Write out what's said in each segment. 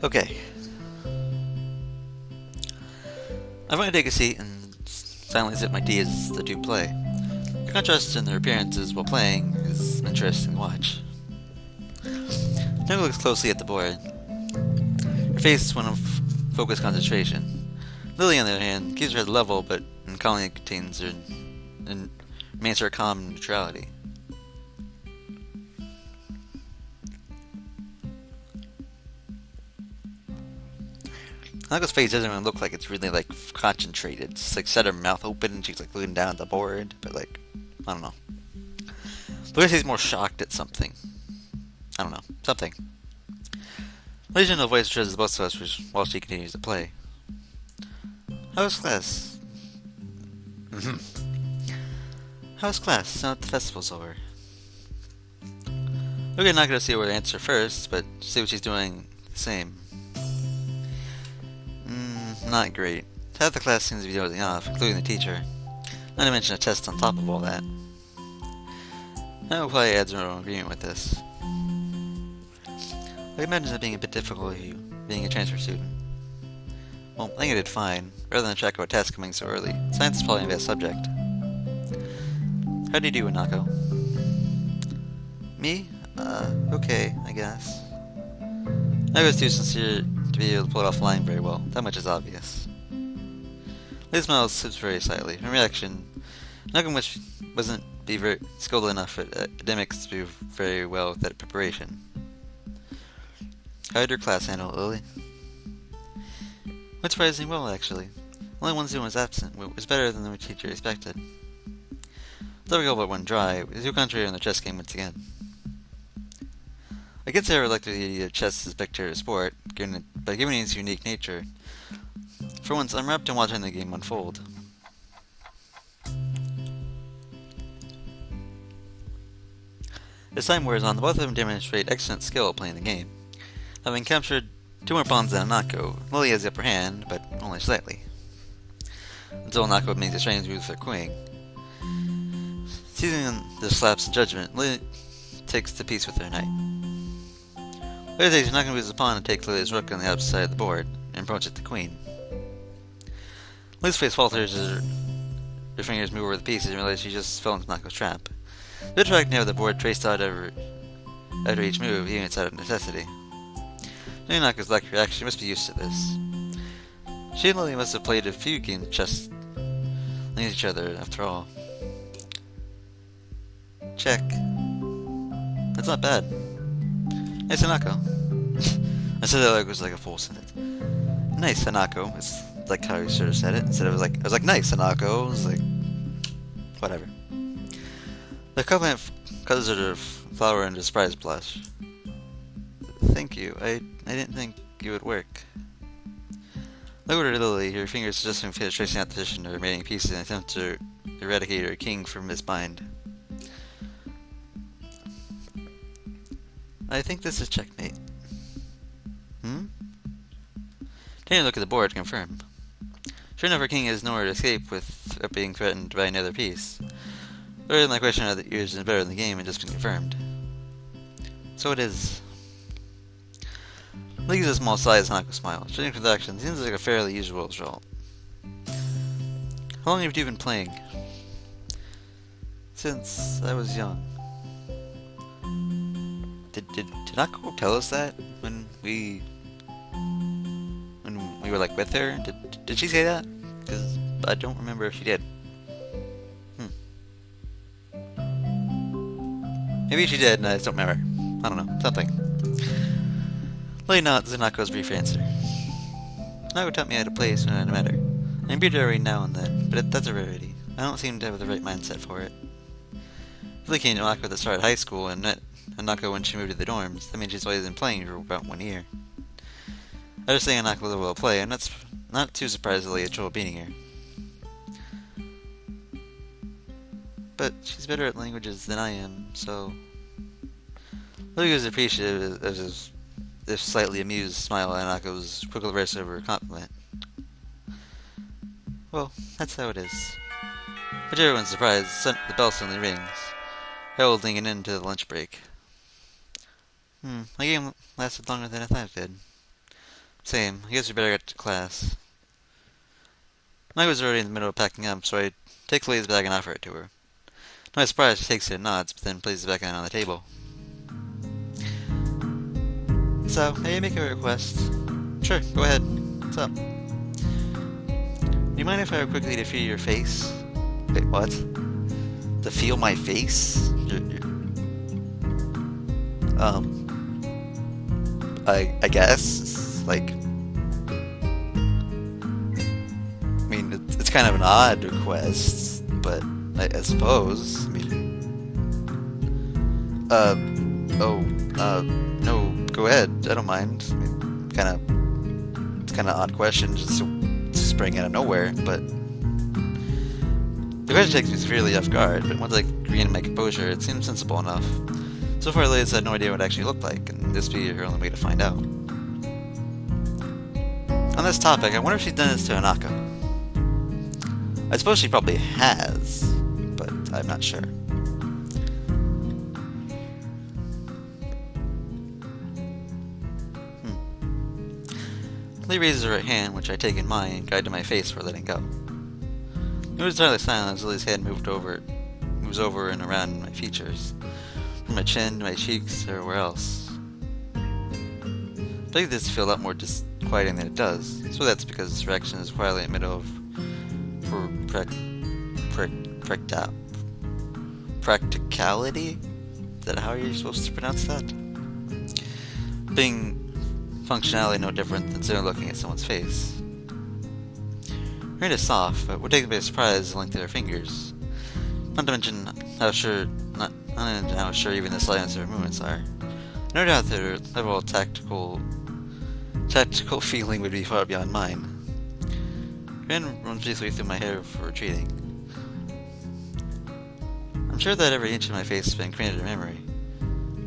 Okay, I'm going to take a seat and silently sip my tea as the two play. The contrast in their appearances while playing is interesting to watch. Tango looks closely at the board. Her face is one of focused concentration. Lily, on the other hand, keeps her head level, but calmly contains her and remains her calm neutrality. Nako's face doesn't even look like it's really concentrated. It's set her mouth open and she's looking down at the board, but I don't know. But she's more shocked at something. I don't know, something. Legend of voice addresses both of us while she continues to play. How was class? How was class now that the festival's over? We're not going to see her answer first, but see what she's doing the same. Not great. Half the class seems to be dozing off, including the teacher. Not to mention a test on top of all that. I will probably adds her own agreement with this. I imagine it being a bit difficult for you, being a transfer student. Well, I think I did fine. Rather than track of a test coming so early, science is probably my best subject. How do you do, Anako? Me? Okay, I guess. I was too sincere to be able to pull it off the line very well. That much is obvious. Liz Miles sips very slightly. Her reaction, Anako wasn't be very skilled enough at academics to do very well with that preparation. How did your class handle it, Lily? Went surprisingly well, actually. Only one student was absent, which was better than the teacher expected. Though we all but went dry, it was too contrary on the chess game once again. I guess I would like the idea of chess as a spectator sport, given its unique nature. For once, I'm wrapped in watching the game unfold. As time wears on, the both of them demonstrate excellent skill at playing the game. Having captured 2 more pawns than Anako, Lily has the upper hand, but only slightly. Until Anako makes a strange move with her queen. Seizing the slaps of judgment, Lily takes the piece with her knight. Later takes Anako moves the pawn and takes Lily's rook on the opposite side of the board, and approaches the queen. Lily's face falters as her fingers move over the pieces and realizes she just fell into Anako's trap. The track now the board traced out after each move, even it's out of necessity. Knowing Anako's lack of reaction, she must be used to this. She and Lily must have played a few games of chess against each other, after all. Check. That's not bad. Nice, Hanako. I said that like it was like a full sentence. Nice, Hanako. It's like how you should have said it. Instead of I was like, nice, Hanako. It was like, whatever. The compliment causes her to flower into a surprise blush. Thank you. I didn't think you would work. Look at her, Lily. Her fingers suggesting finish tracing out the position of her remaining pieces in an attempt to eradicate her king from his bind. I think this is checkmate. Taking a look at the board to confirm. Sure enough, her king has nowhere to escape without being threatened by another piece. Rather than my question of the yours is better in the game and just been confirmed. So it is. Lily gives a small sigh as Hanako smiles. Judging from the action, seems like a fairly usual result. How long have you been playing? Since I was young. Did Hanako tell us that when we were with her? Did she say that? Because I don't remember if she did. Maybe she did and I just don't remember. I don't know. Something. Lily nods Hanako's brief answer. Hanako taught me how to play as soon as I met her. I beat her every now and then, but that's a rarity. I don't seem to have the right mindset for it. Lily came to Hanako at the start of high school and met Hanako when she moved to the dorms. That means she's always been playing for about 1 year. I was saying Hanako was able to play, and that's not too surprisingly a trouble beating her. But she's better at languages than I am, so... Lily was appreciative of his slightly amused smile at Hanako's quick reverse over her compliment. Well, that's how it is. But to everyone's surprise, the bell suddenly rings, heralding an end to the lunch break. My game lasted longer than I thought it did. Same. I guess we better get to class. Mike was already in the middle of packing up, so I take Lay's bag and offer it to her. To my surprise, she takes it and nods, but then places it back down on the table. So, may I make a request? Sure, go ahead. What's up? Do you mind if I were quickly to feel your face? Wait, what? To feel my face? I guess. Like, I mean, it's kind of an odd request, but I suppose. I mean, no, go ahead. I don't mind. I mean, it's kind of odd question, just spring out of nowhere, but the question takes me severely off guard. But once I regain my composure, it seems sensible enough. So far, Liz had no idea what it actually looked like, and this be her only way to find out. On this topic, I wonder if she's done this to Hanako. I suppose she probably has, but I'm not sure. Lee raises her right hand, which I take in mine and guide to my face for letting go. It was entirely silent as Lily's hand moves over and around my features, from my chin to my cheeks or where else. I think this feel a lot more disquieting than it does, so that's because this reaction is quietly in the middle of practicality? Is that how you're supposed to pronounce that? Being functionality no different than sitting looking at someone's face. Her hand is soft, but what takes me by surprise is the length of her fingers. Not to mention how sure even the slightness of her movements are. No doubt that her level of tactical feeling would be far beyond mine. Her hand runs briefly through my hair before retreating. I'm sure that every inch of my face has been created in memory.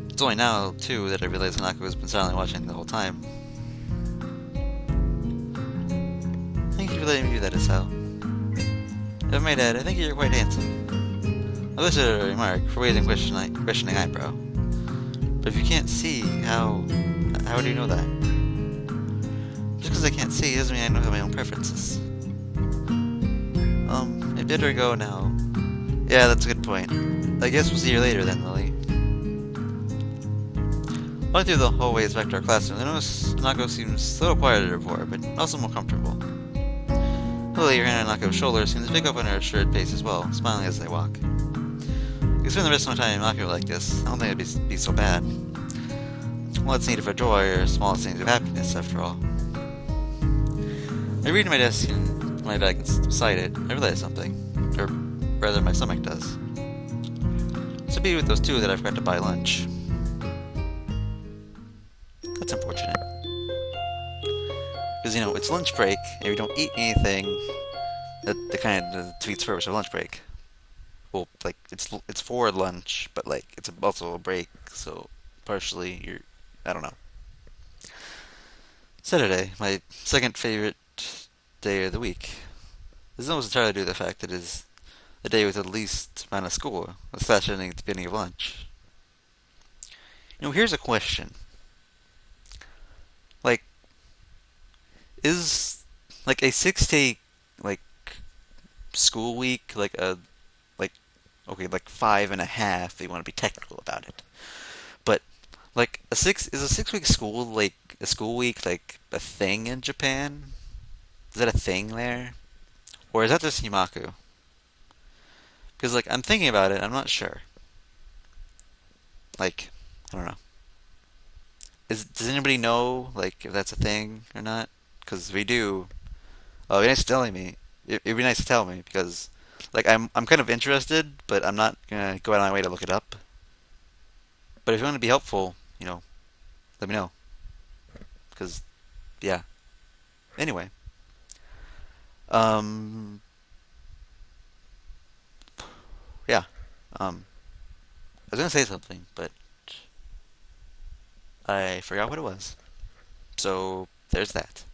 It's only now, too, that I realize Hanako has been silently watching the whole time. Thank you for letting me do that, Isao. If I may add, I think you're quite handsome. I listed a remark for raising questioning eyebrow. But if you can't see, how do you know that? Just because I can't see doesn't mean I don't have my own preferences. I'd better go now. Yeah, that's a good point. I guess we'll see you later then, Lily. Going through the hallways back to our classroom, I noticed Hanako seems a little quieter than before, but also more comfortable. Lily, her hand on Hanako's shoulder, seems to pick up on her assured pace as well, smiling as they walk. I could spend the rest of my time in Hanako like this. I don't think it'd be so bad. What's needed for joy are small things of happiness, after all. I read in my desk and my bag is beside it. I realize something. Or rather, my stomach does. So be with those two that I forgot to buy lunch. That's unfortunate. Because, it's lunch break, and we don't eat anything that kind of defeats the purpose of lunch break. Well, like, it's for lunch, but, like, it's also a break, so partially I don't know. Saturday, my second favorite day of the week. This is almost entirely due to the fact that it is the day with the least amount of school, especially at the beginning of lunch. Here's a question. Like, is like a 6-day school week okay, 5.5 if you want to be technical about it. But is a 6-week school a school week a thing in Japan? Is that a thing there? Or is that just Himaku? Because I'm thinking about it, I'm not sure. I don't know. Does anybody know if that's a thing or not? Because if we do, it'd be nice telling me. It'd be nice to tell me because I'm kind of interested, but I'm not gonna go out of my way to look it up. But if you want to be helpful, let me know. Because yeah. Anyway. Yeah. I was gonna say something, but I forgot what it was. So there's that.